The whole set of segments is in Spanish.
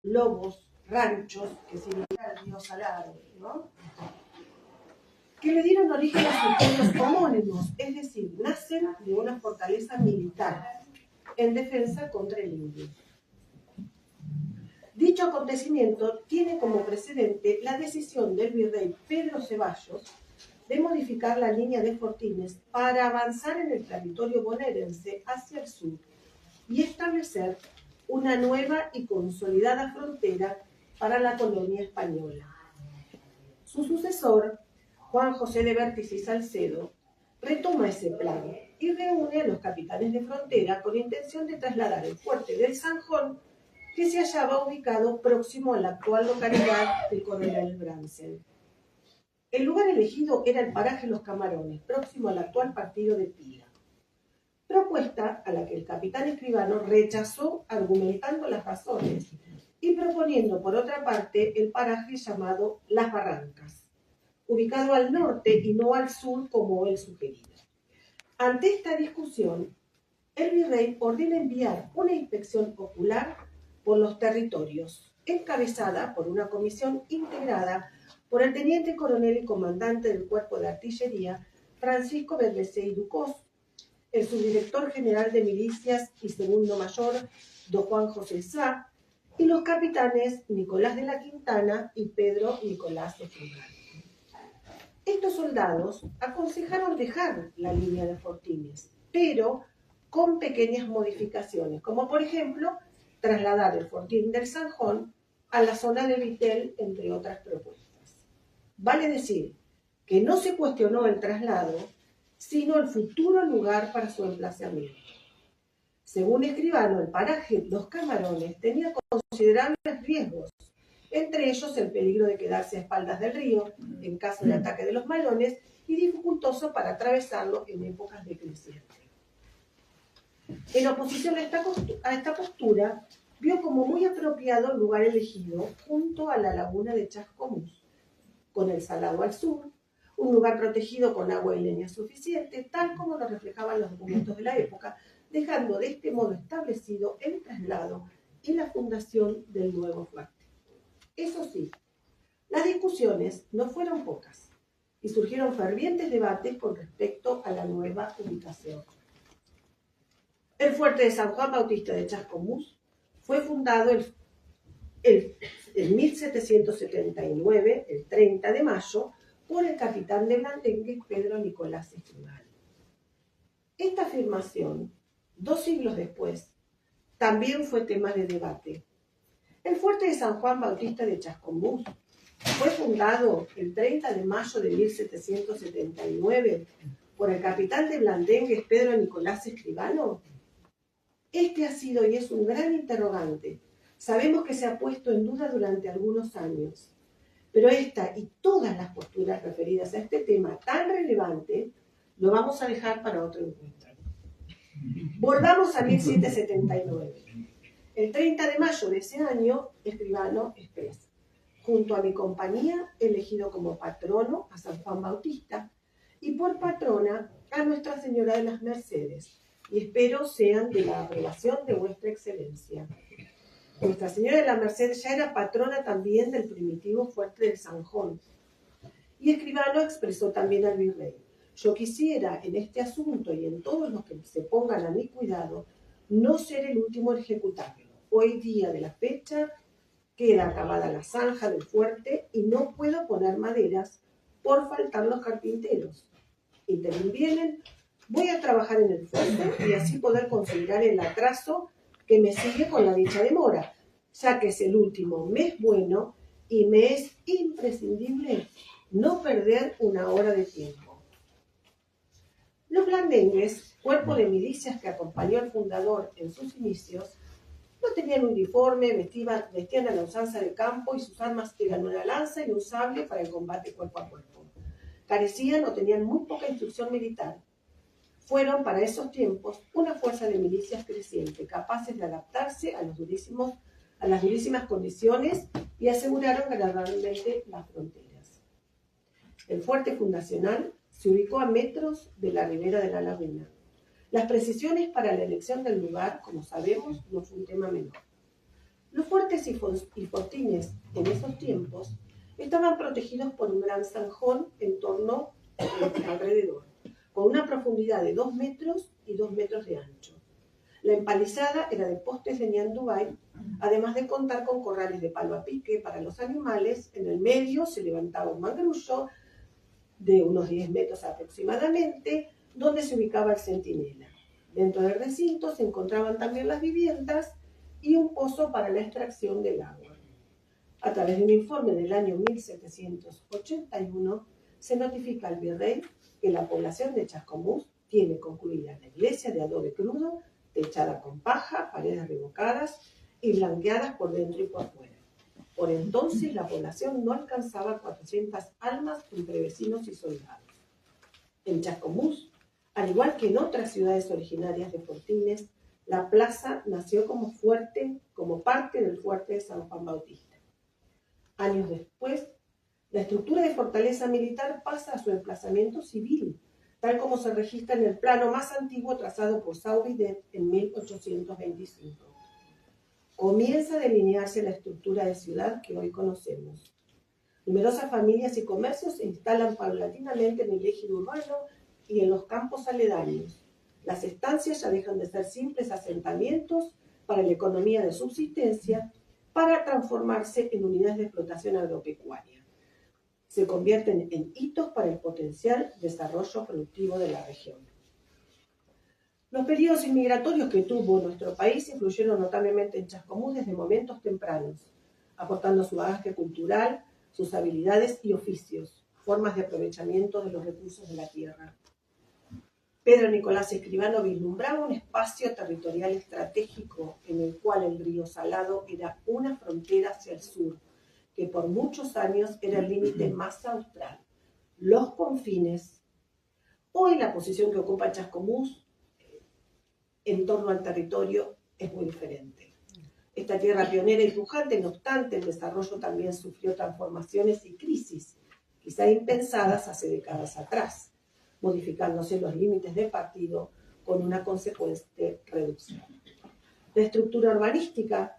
lobos, ranchos, que significa el río Salado, ¿no? Que le dieron origen a sus pueblos homónimos, es decir, nacen de una fortaleza militar en defensa contra el indio. Dicho acontecimiento tiene como precedente la decisión del virrey Pedro Ceballos de modificar la línea de Fortines para avanzar en el territorio bonaerense hacia el sur y establecer una nueva y consolidada frontera para la colonia española. Su sucesor, Juan José de Vértiz y Salcedo, retoma ese plan y reúne a los capitanes de frontera con intención de trasladar el fuerte del Sanjón, que se hallaba ubicado próximo a la actual localidad de Coronel Bransen. El lugar elegido era el paraje Los Camarones, próximo al actual partido de Pila. Propuesta a la que el capitán escribano rechazó argumentando las razones y proponiendo por otra parte el paraje llamado Las Barrancas, ubicado al norte y no al sur como él sugería. Ante esta discusión, el virrey ordena enviar una inspección ocular por los territorios, encabezada por una comisión integrada por el teniente coronel y comandante del Cuerpo de Artillería, Francisco Bermesé y Ducós, el subdirector general de milicias y segundo mayor, don Juan José Sá, y los capitanes Nicolás de la Quintana y Pedro Nicolás de Frugal. Estos soldados aconsejaron dejar la línea de Fortines, pero con pequeñas modificaciones, como por ejemplo trasladar el Fortín del Sanjón a la zona de Vitel, entre otras propuestas. Vale decir que no se cuestionó el traslado, sino el futuro lugar para su emplazamiento. Según escribano, el paraje Los Camarones tenía considerables riesgos, entre ellos el peligro de quedarse a espaldas del río en caso de ataque de los malones y dificultoso para atravesarlo en épocas de creciente. En oposición a esta postura, vio como muy apropiado el lugar elegido junto a la laguna de Chascomús, con el Salado al sur, un lugar protegido con agua y leña suficiente, tal como lo reflejaban los documentos de la época, dejando de este modo establecido el traslado y la fundación del nuevo fuerte. Eso sí, las discusiones no fueron pocas y surgieron fervientes debates con respecto a la nueva ubicación. El fuerte de San Juan Bautista de Chascomús fue fundado en 1779, el 30 de mayo, por el capitán de Blandengue, Pedro Nicolás Estrugal. Esta afirmación, 2 siglos después, también fue tema de debate. El fuerte de San Juan Bautista de Chascomús fue fundado el 30 de mayo de 1779 por el capitán de Blandengue, Pedro Nicolás Escribano. Este ha sido y es un gran interrogante. Sabemos que se ha puesto en duda durante algunos años, pero esta y todas las posturas referidas a este tema tan relevante lo vamos a dejar para otro encuentro. Volvamos a 1779. El 30 de mayo de ese año, Escribano expresa: junto a mi compañía, elegido como patrono a San Juan Bautista y por patrona a Nuestra Señora de las Mercedes, y espero sean de la aprobación de vuestra excelencia. Nuestra Señora de la Merced ya era patrona también del primitivo fuerte del Sanjón. Y Escribano expresó también al virrey: yo quisiera en este asunto y en todos los que se pongan a mi cuidado no ser el último en ejecutarlo. Hoy día de la fecha queda acabada la zanja del fuerte y no puedo poner maderas por faltar los carpinteros. Intervienen, voy a trabajar en el fuerte y así poder consolidar el atraso que me sigue con la dicha demora, ya que es el último mes bueno y me es imprescindible no perder una hora de tiempo. Los blandengues, cuerpo de milicias que acompañó al fundador en sus inicios, no tenían uniforme, vestían a la usanza del campo y sus armas eran una lanza y un sable para el combate cuerpo a cuerpo. Carecían o tenían muy poca instrucción militar. Fueron para esos tiempos una fuerza de milicias creciente, capaces de adaptarse a las durísimas condiciones y aseguraron gradualmente las fronteras. El fuerte fundacional se ubicó a metros de la ribera de la laguna. Las precisiones para la elección del lugar, como sabemos, no fue un tema menor. Los fuertes y fortines en esos tiempos estaban protegidos por un gran zanjón en torno alrededor, con una profundidad de 2 metros y 2 metros de ancho. La empalizada era de postes de ñandúay, además de contar con corrales de palo a pique para los animales. En el medio se levantaba un mangrullo de unos 10 metros aproximadamente, donde se ubicaba el centinela. Dentro del recinto se encontraban también las viviendas y un pozo para la extracción del agua. A través de un informe del año 1781, se notifica al virrey que la población de Chascomús tiene concluida la iglesia de adobe crudo, techada con paja, paredes revocadas y blanqueadas por dentro y por fuera. Por entonces la población no alcanzaba 400 almas entre vecinos y soldados. En Chascomús, al igual que en otras ciudades originarias de Fortines, la plaza nació como parte del fuerte de San Juan Bautista. Años después, la estructura de fortaleza militar pasa a su emplazamiento civil, tal como se registra en el plano más antiguo trazado por Sauvidet en 1825. Comienza a delinearse la estructura de ciudad que hoy conocemos. Numerosas familias y comercios se instalan paulatinamente en el ejido urbano y en los campos aledaños. Las estancias ya dejan de ser simples asentamientos para la economía de subsistencia para transformarse en unidades de explotación agropecuaria. Se convierten en hitos para el potencial desarrollo productivo de la región. Los periodos inmigratorios que tuvo nuestro país influyeron notablemente en Chascomús desde momentos tempranos, aportando su bagaje cultural, sus habilidades y oficios, formas de aprovechamiento de los recursos de la tierra. Pedro Nicolás Escribano vislumbraba un espacio territorial estratégico en el cual el río Salado era una frontera hacia el sur, que por muchos años era el límite más austral. Los confines. Hoy la posición que ocupa Chascomús en torno al territorio es muy diferente. Esta tierra pionera y pujante, no obstante, el desarrollo también sufrió transformaciones y crisis, quizá impensadas hace décadas atrás, modificándose los límites de partido con una consecuente reducción. La estructura urbanística,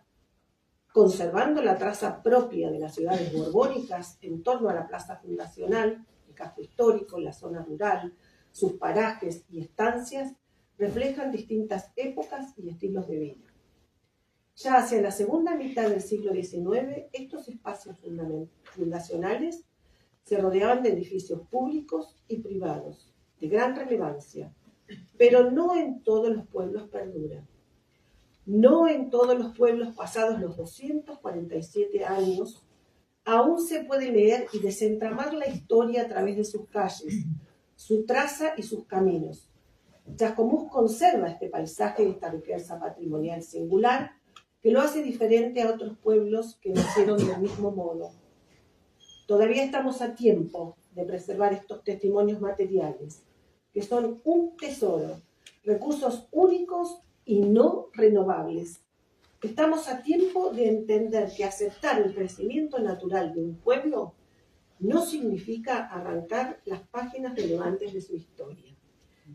conservando la traza propia de las ciudades borbónicas en torno a la plaza fundacional, el casco histórico, la zona rural, sus parajes y estancias, reflejan distintas épocas y estilos de vida. Ya hacia la segunda mitad del siglo XIX, estos espacios fundacionales se rodeaban de edificios públicos y privados, de gran relevancia, pero no en todos los pueblos perduran. No en todos los pueblos pasados los 247 años, aún se puede leer y desentramar la historia a través de sus calles, su traza y sus caminos. Chascomús conserva este paisaje y esta riqueza patrimonial singular que lo hace diferente a otros pueblos que nacieron del mismo modo. Todavía estamos a tiempo de preservar estos testimonios materiales, que son un tesoro, recursos únicos y no renovables. Estamos a tiempo de entender que aceptar el crecimiento natural de un pueblo no significa arrancar las páginas relevantes de su historia.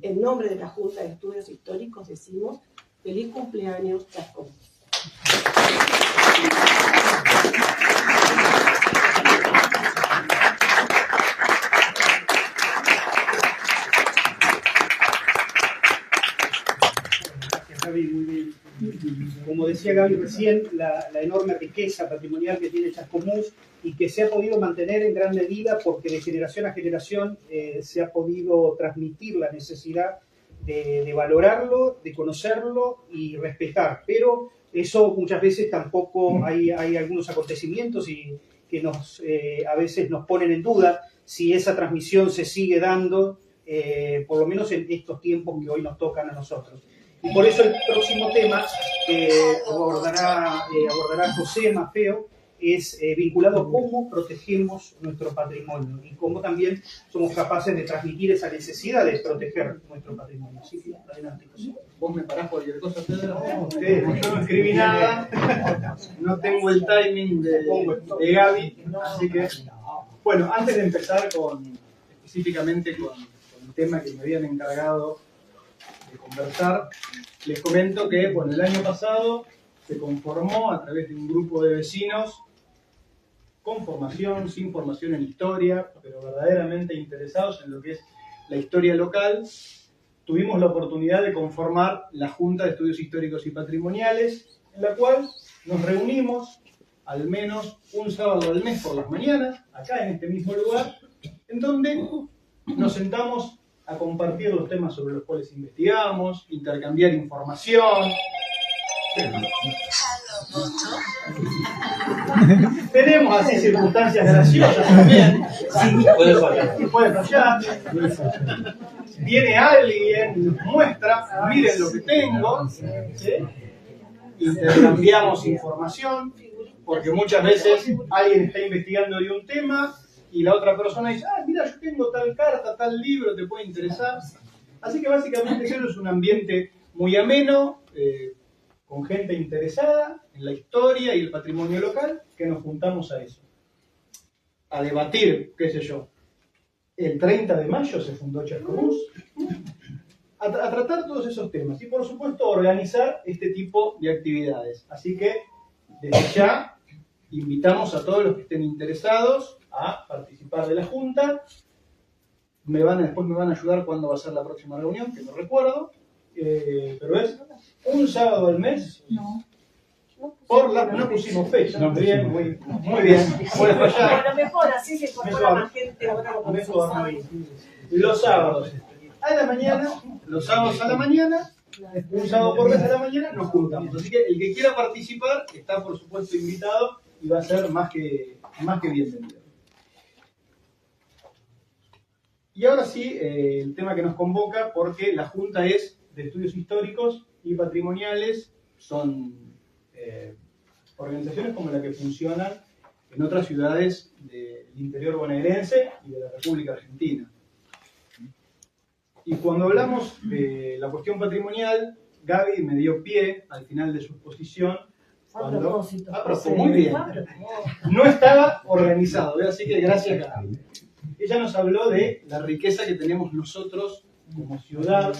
En nombre de la Junta de Estudios Históricos decimos feliz cumpleaños, Chascomús. Gaby, muy bien. Como decía Gaby recién, la enorme riqueza patrimonial que tiene Chascomús y que se ha podido mantener en gran medida porque de generación a generación se ha podido transmitir la necesidad de valorarlo, de conocerlo y respetar. Pero eso muchas veces tampoco hay algunos acontecimientos que a veces nos ponen en duda si esa transmisión se sigue dando, por lo menos en estos tiempos que hoy nos tocan a nosotros. Y por eso el próximo tema que abordará José Maffeo es vinculado a cómo protegemos nuestro patrimonio y cómo también somos capaces de transmitir esa necesidad de proteger nuestro patrimonio. Así que adelante, José. ¿Vos me parás cualquier cosa, Pedro? No, yo no escribí nada. No tengo el timing de Gaby, así que... Bueno, antes de empezar específicamente con el tema que me habían encargado de conversar, les comento que, bueno, el año pasado se conformó a través de un grupo de vecinos con formación, sin formación en historia, pero verdaderamente interesados en lo que es la historia local. Tuvimos la oportunidad de conformar la Junta de Estudios Históricos y Patrimoniales, en la cual nos reunimos al menos un sábado al mes por las mañanas, acá en este mismo lugar, en donde nos sentamos a compartir los temas sobre los cuales investigamos, intercambiar información. Tenemos así circunstancias graciosas también. Sí, puede fallar. Puede fallar. Viene alguien, nos muestra, miren lo que tengo, ¿sí? Intercambiamos información, porque muchas veces alguien está investigando de un tema y la otra persona dice, ah, mira, yo tengo tal carta, tal libro, te puede interesar. Así que básicamente eso es un ambiente muy ameno, con gente interesada en la historia y el patrimonio local, que nos juntamos a eso. A debatir, qué sé yo. El 30 de mayo se fundó Chascomús. A tratar todos esos temas y, por supuesto, organizar este tipo de actividades. Así que, desde ya, invitamos a todos los que estén interesados a participar de la Junta. Después me van a ayudar cuándo va a ser la próxima reunión, que no recuerdo. Pero es un sábado al mes. No pusimos fecha. No, bien, muy bien. Puede fallar. Bueno, mejor así se incorpora más gente. Los sábados a la mañana, un sábado por vez a la mañana, nos juntamos. Así que el que quiera participar está, por supuesto, invitado y va a ser más que bienvenido. Y ahora sí, el tema que nos convoca, porque la Junta es de Estudios Históricos y Patrimoniales, son organizaciones como la que funcionan en otras ciudades del interior bonaerense y de la República Argentina. Y cuando hablamos de la cuestión patrimonial, Gaby me dio pie al final de su exposición. A propósito, muy bien. No estaba organizado, así que gracias, Gaby. Ella nos habló de la riqueza que tenemos nosotros como ciudad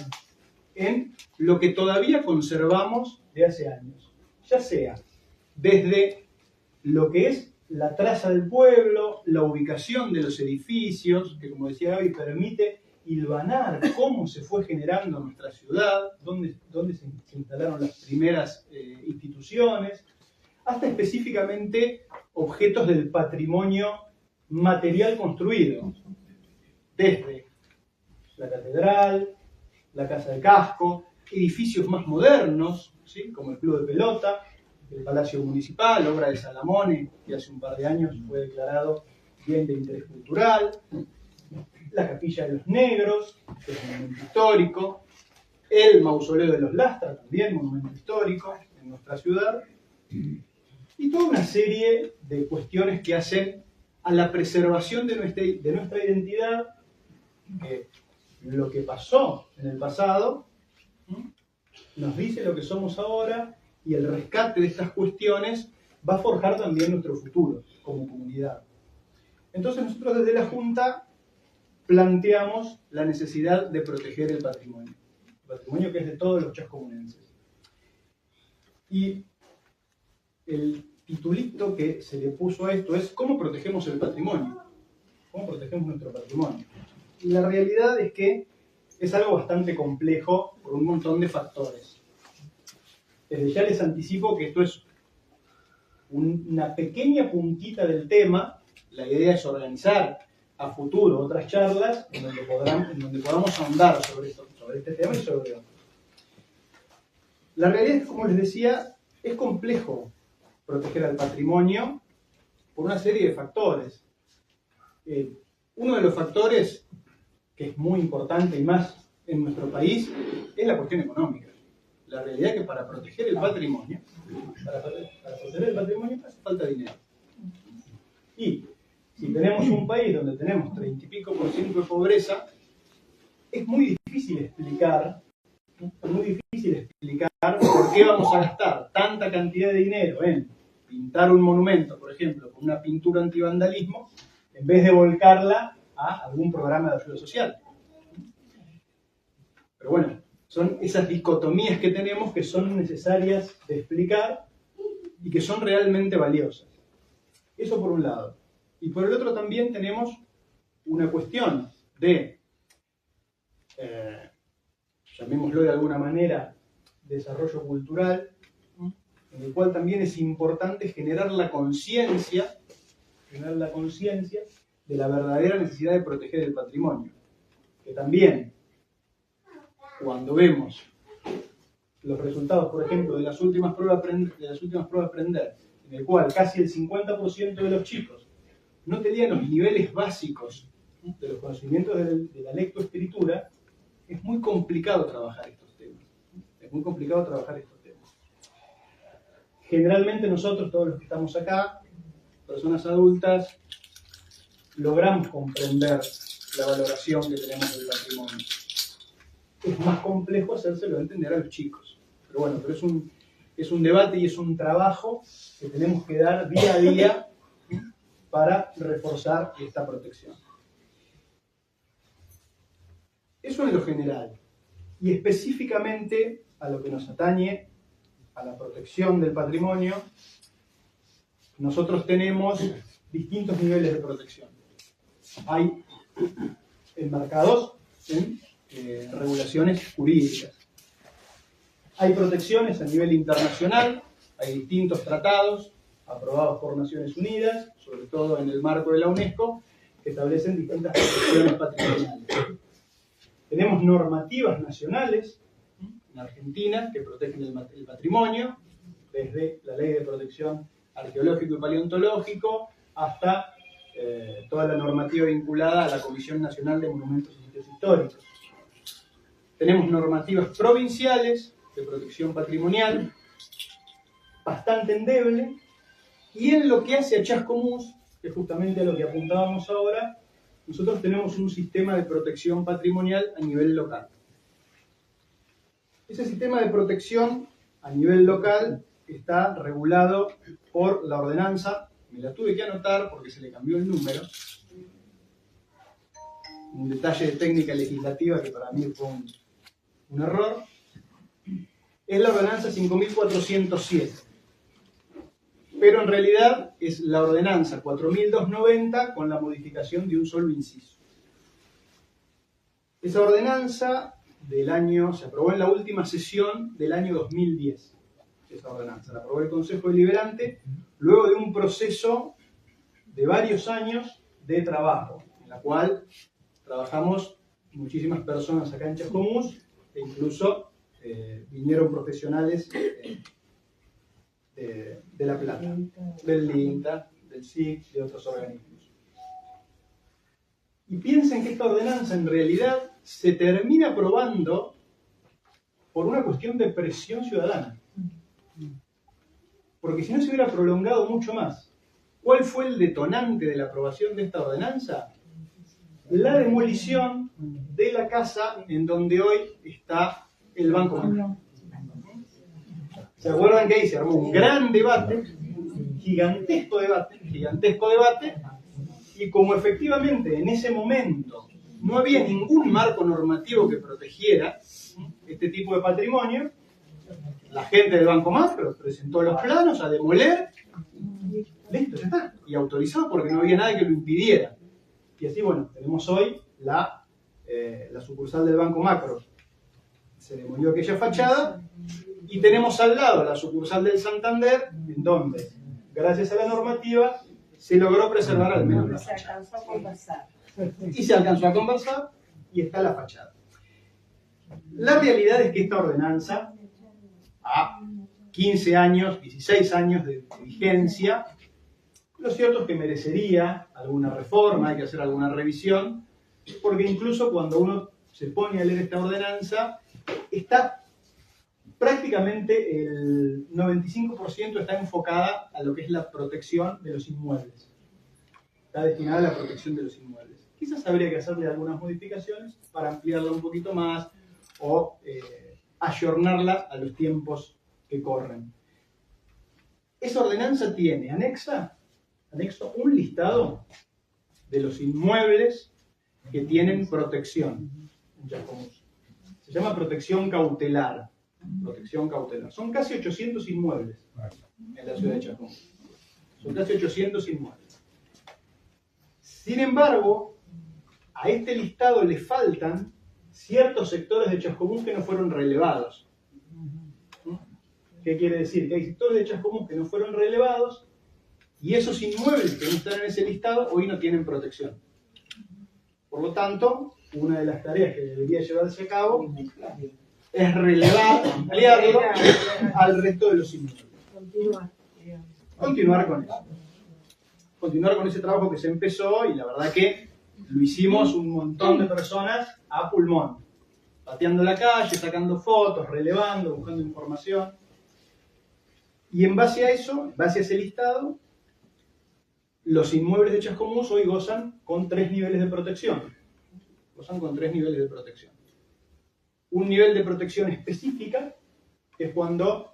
en lo que todavía conservamos de hace años. Ya sea desde lo que es la traza del pueblo, la ubicación de los edificios, que como decía Gaby, permite hilvanar cómo se fue generando nuestra ciudad, dónde se instalaron las primeras instituciones, hasta específicamente objetos del patrimonio material construido, desde la catedral, la casa de casco, edificios más modernos, ¿sí? Como el Club de Pelota, el Palacio Municipal, obra de Salamone, que hace un par de años fue declarado bien de interés cultural, la Capilla de los Negros, que es un monumento histórico, el Mausoleo de los Lastra, también monumento histórico en nuestra ciudad, y toda una serie de cuestiones que hacen a la preservación de nuestra identidad, que lo que pasó en el pasado nos dice lo que somos ahora, y el rescate de estas cuestiones va a forjar también nuestro futuro como comunidad. Entonces nosotros desde la Junta planteamos la necesidad de proteger el patrimonio que es de todos los chascomunenses. Y el titulito que se le puso a esto es ¿cómo protegemos el patrimonio? ¿Cómo protegemos nuestro patrimonio? Y la realidad es que es algo bastante complejo por un montón de factores. Desde ya les anticipo que esto es una pequeña puntita del tema. La idea es organizar a futuro otras charlas en donde podamos ahondar sobre este tema y sobre otros. La realidad es que, como les decía, es complejo proteger al patrimonio por una serie de factores. Uno de los factores que es muy importante y más en nuestro país es la cuestión económica. La realidad es que para proteger el patrimonio, hace falta dinero. Y si tenemos un país donde tenemos 30 y pico % de pobreza, es muy difícil explicar por qué vamos a gastar tanta cantidad de dinero en pintar un monumento, por ejemplo, con una pintura antivandalismo, en vez de volcarla a algún programa de ayuda social. Pero bueno, son esas dicotomías que tenemos que son necesarias de explicar y que son realmente valiosas. Eso por un lado. Y por el otro también tenemos una cuestión de, llamémoslo de alguna manera, desarrollo cultural, en el cual también es importante generar la conciencia de la verdadera necesidad de proteger el patrimonio. Que también, cuando vemos los resultados, por ejemplo, de las últimas pruebas Prender, en el cual casi el 50% de los chicos no tenían los niveles básicos de los conocimientos de la lectoescritura, es muy complicado trabajar estos temas. Generalmente nosotros, todos los que estamos acá, personas adultas, logramos comprender la valoración que tenemos del patrimonio. Es más complejo hacérselo entender a los chicos. Pero bueno, pero es un debate y es un trabajo que tenemos que dar día a día para reforzar esta protección. Eso en lo general. Y específicamente a lo que nos atañe a la protección del patrimonio, nosotros tenemos distintos niveles de protección. Hay enmarcados en regulaciones jurídicas. Hay protecciones a nivel internacional, hay distintos tratados aprobados por Naciones Unidas, sobre todo en el marco de la UNESCO, que establecen distintas protecciones patrimoniales. Tenemos normativas nacionales en Argentina que protegen el patrimonio, desde la Ley de Protección Arqueológico y Paleontológico hasta toda la normativa vinculada a la Comisión Nacional de Monumentos y Sitios Históricos. Tenemos normativas provinciales de protección patrimonial, bastante endeble, y en lo que hace a Chascomús, que es justamente a lo que apuntábamos ahora, nosotros tenemos un sistema de protección patrimonial a nivel local. Ese sistema de protección a nivel local está regulado por la ordenanza, me la tuve que anotar porque se le cambió el número, un detalle de técnica legislativa que para mí fue un error, es la ordenanza 5407. Pero en realidad es la ordenanza 4290 con la modificación de un solo inciso. Esa ordenanza se aprobó en la última sesión del año 2010. Esa ordenanza la aprobó el Consejo Deliberante luego de un proceso de varios años de trabajo, en la cual trabajamos muchísimas personas acá en Chascomús, e incluso vinieron profesionales de La Plata, del INTA, del SIC, de otros organismos. Y piensen que esta ordenanza en realidad se termina aprobando por una cuestión de presión ciudadana. Porque si no se hubiera prolongado mucho más. ¿Cuál fue el detonante de la aprobación de esta ordenanza? La demolición de la casa en donde hoy está el Banco Macro. ¿Se acuerdan que ahí se armó un gran debate, gigantesco debate, y como efectivamente en ese momento no había ningún marco normativo que protegiera este tipo de patrimonio, la gente del Banco Macro presentó los planos a demoler, listo, ya está, y autorizado porque no había nada que lo impidiera. Y así, bueno, tenemos hoy la sucursal del Banco Macro. Se demolió aquella fachada y tenemos al lado la sucursal del Santander, en donde, gracias a la normativa, se logró preservar al menos la fachada. Se alcanzó a conversar. Y se alcanzó a conversar y está la fachada. La realidad es que esta ordenanza, a 15 años, 16 años de vigencia, lo cierto es que merecería alguna reforma, hay que hacer alguna revisión, porque incluso cuando uno se pone a leer esta ordenanza, está prácticamente el 95% está enfocada a lo que es la protección de los inmuebles. Está destinada a la protección de los inmuebles. Quizás habría que hacerle algunas modificaciones para ampliarla un poquito más o ayornarla a los tiempos que corren. Esa ordenanza tiene anexo un listado de los inmuebles que tienen protección en Chascomús. Se llama protección cautelar. protección cautelar. Son casi 800 inmuebles en la ciudad de Chascomús. Son casi 800 inmuebles. Sin embargo, a este listado le faltan ciertos sectores de Chascomús que no fueron relevados. ¿Qué quiere decir? Que hay sectores de Chascomús que no fueron relevados y esos inmuebles que no están en ese listado hoy no tienen protección. Por lo tanto, una de las tareas que debería llevarse a cabo es relevar, ampliarlo al resto de los inmuebles. Continuar con eso. Continuar con ese trabajo que se empezó y la verdad que lo hicimos un montón de personas a pulmón. Pateando la calle, sacando fotos, relevando, buscando información. Y en base a eso, en base a ese listado, los inmuebles de Chascomús hoy gozan con 3 niveles de protección. Gozan con 3 niveles de protección. Un nivel de protección específica, que es cuando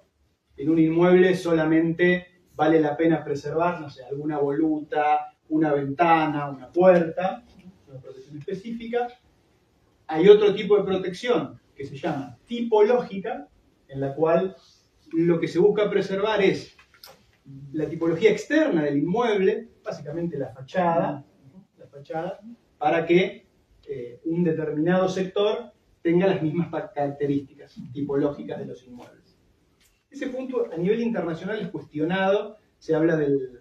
en un inmueble solamente vale la pena preservar, no sé, alguna voluta, una ventana, una puerta, una protección específica. Hay otro tipo de protección que se llama tipológica, en la cual lo que se busca preservar es la tipología externa del inmueble, básicamente la fachada, para que un determinado sector tenga las mismas características tipológicas de los inmuebles. Ese punto a nivel internacional es cuestionado, se habla del...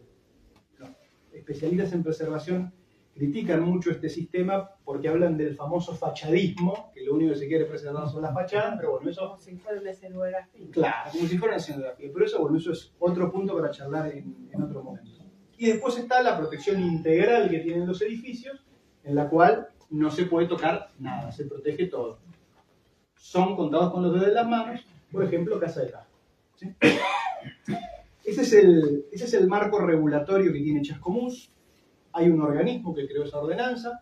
Los especialistas en preservación critican mucho este sistema porque hablan del famoso fachadismo, que lo único que se quiere preservar son las fachadas, pero bueno, eso... Como si fuera una escenografía. Claro, como si fuera una escenografía, pero eso, bueno, eso es otro punto para charlar en otro momento. Y después está la protección integral que tienen los edificios, en la cual no se puede tocar nada, se protege todo. Son contados con los dedos de las manos, por ejemplo, Casa de Casco. ¿Sí? Ese es el marco regulatorio que tiene Chascomús. Hay un organismo que creó esa ordenanza,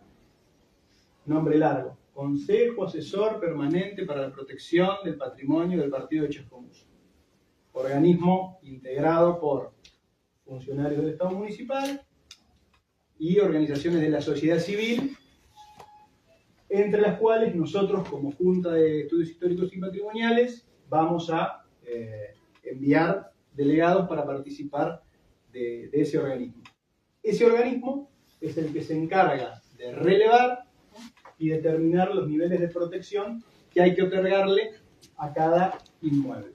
nombre largo, Consejo Asesor Permanente para la Protección del Patrimonio del Partido de Chascomús. Organismo integrado por funcionarios del Estado municipal y organizaciones de la sociedad civil, entre las cuales nosotros, como Junta de Estudios Históricos y Patrimoniales, vamos a enviar delegados para participar de ese organismo. Ese organismo es el que se encarga de relevar y determinar los niveles de protección que hay que otorgarle a cada inmueble.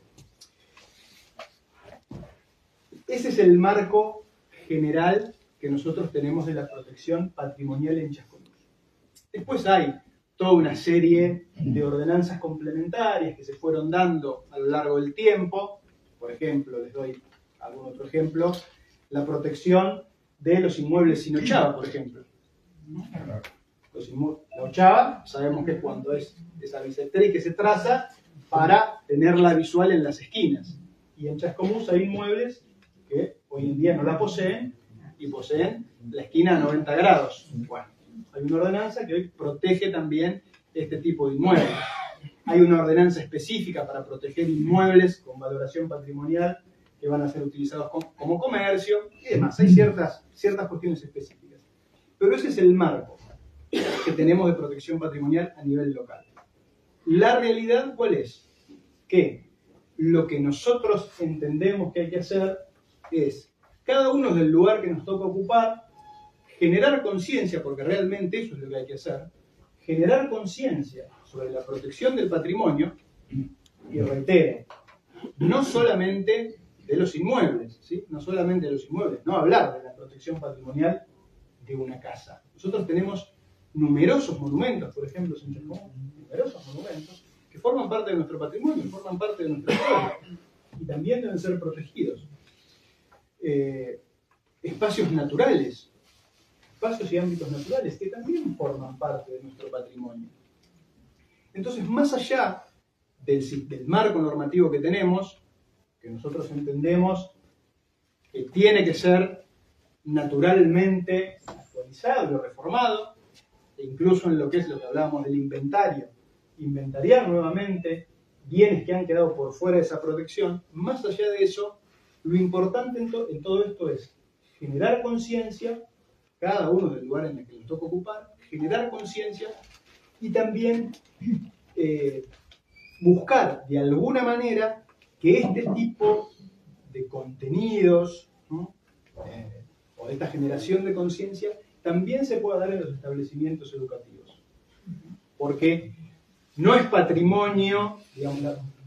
Ese es el marco general que nosotros tenemos de la protección patrimonial en Chascomús. Después hay toda una serie de ordenanzas complementarias que se fueron dando a lo largo del tiempo. Por ejemplo, les doy algún otro ejemplo, la protección de los inmuebles sin ochava, por ejemplo. La ochava, sabemos que es cuando es esa bisectriz que se traza para tenerla visual en las esquinas. Y en Chascomús hay inmuebles que hoy en día no la poseen y poseen la esquina a 90 grados. Bueno, hay una ordenanza que hoy protege también este tipo de inmuebles. Hay una ordenanza específica para proteger inmuebles con valoración patrimonial que van a ser utilizados como comercio y demás. Hay ciertas cuestiones específicas. Pero ese es el marco que tenemos de protección patrimonial a nivel local. La realidad, ¿cuál es? Que lo que nosotros entendemos que hay que hacer es, cada uno del lugar que nos toca ocupar, generar conciencia, porque realmente eso es lo que hay que hacer, generar conciencia sobre la protección del patrimonio, y reitero, no solamente de los inmuebles, ¿sí? No solamente de los inmuebles, no hablar de la protección patrimonial de una casa. Nosotros tenemos numerosos monumentos, por ejemplo, en Chascomús, numerosos monumentos que forman parte de nuestro patrimonio, forman parte de nuestra historia, y también deben ser protegidos. Espacios naturales, espacios y ámbitos naturales que también forman parte de nuestro patrimonio. Entonces, más allá del marco normativo que tenemos, que nosotros entendemos que tiene que ser naturalmente actualizado y reformado, e incluso en lo que es lo que hablábamos del inventario, inventariar nuevamente bienes que han quedado por fuera de esa protección. Más allá de eso, lo importante en todo esto es generar conciencia, cada uno del lugar en el que nos toca ocupar, generar conciencia y también buscar de alguna manera que este tipo de contenidos, ¿no? O de esta generación de conciencia también se pueda dar en los establecimientos educativos. Porque no es patrimonio, digamos,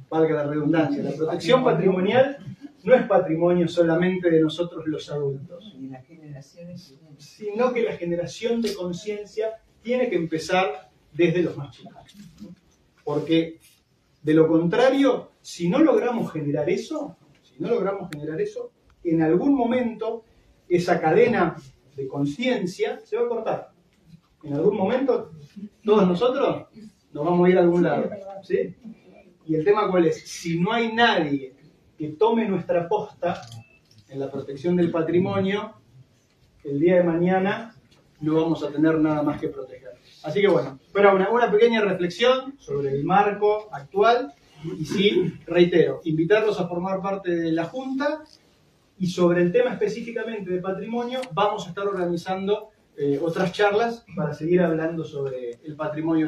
valga la redundancia, la protección patrimonial no es patrimonio solamente de nosotros los adultos, sino que la generación de conciencia tiene que empezar desde los más chicos. Porque de lo contrario, si no logramos generar eso, en algún momento esa cadena de conciencia se va a cortar. En algún momento todos nosotros nos vamos a ir a algún lado, ¿sí? Y el tema ¿cuál es? Si no hay nadie que tome nuestra posta en la protección del patrimonio, el día de mañana no vamos a tener nada más que proteger. Así que bueno, fuera una pequeña reflexión sobre el marco actual y sí, reitero, invitarlos a formar parte de la Junta y sobre el tema específicamente de patrimonio vamos a estar organizando otras charlas para seguir hablando sobre el patrimonio.